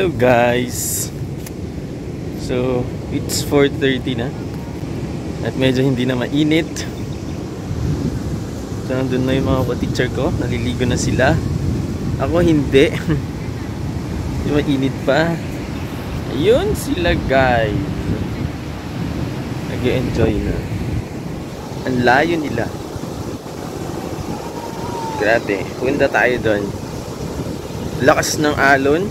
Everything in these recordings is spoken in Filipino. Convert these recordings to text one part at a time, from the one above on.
Hello guys. So it's 4:30 na at medyo hindi na mainit. So nandun na yung mga teacher ko, naliligo na sila. Ako hindi. Hindi mainit pa. Ayun sila guys, nag-enjoy na. Ang layo nila. Grabe, punta tayo doon. Lakas ng alon.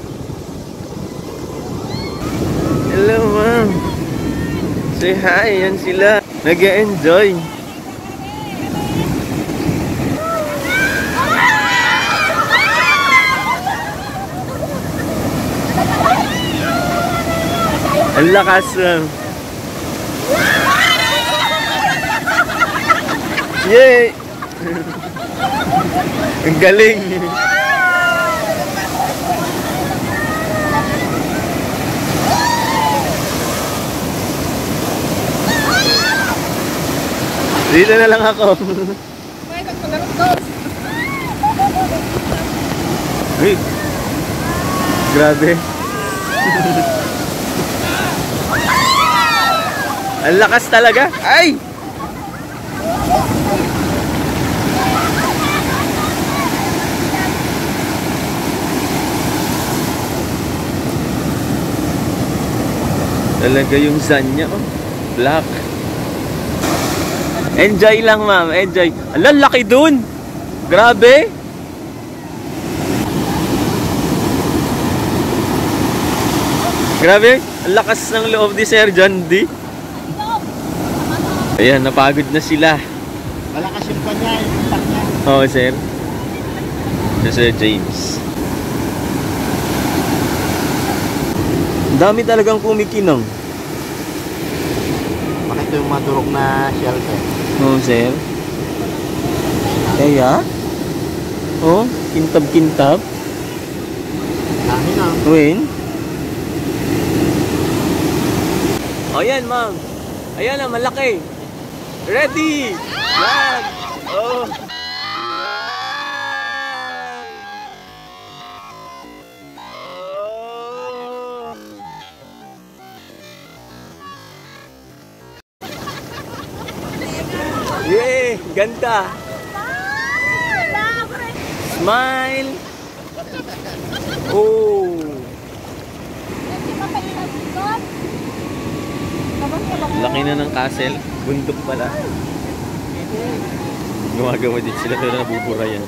Hello ma'am. Say hi, yan sila. Nag-enjoy. Ang lakas ma'am. Yay! Ang galing. Dito na lang ako. Hey. Grabe. Ang lakas talaga. Ay! Talaga yung sun niya, oh. Black. Enjoy lang, ma'am. Enjoy. Ang laki dun. Grabe. Grabe. Ang lakas ng loob ni Sir John D. Ayan, napagod na sila. Malakas yung kanya, yung impact niya. Oo, sir. Sir James. Dami talagang kumikinang. Bakit yung madurog na shell, sir? Oo, sir. Kaya? Oh, kintab-kintab. Dami na. Win. O yan, ma'am. Ayan na, malaki. Ready! Yan! Oh! Yay! Ganda! Smile! Oh! Laki na ng castle. Bundok pala. Gumagawa din sila pero nabubura yan.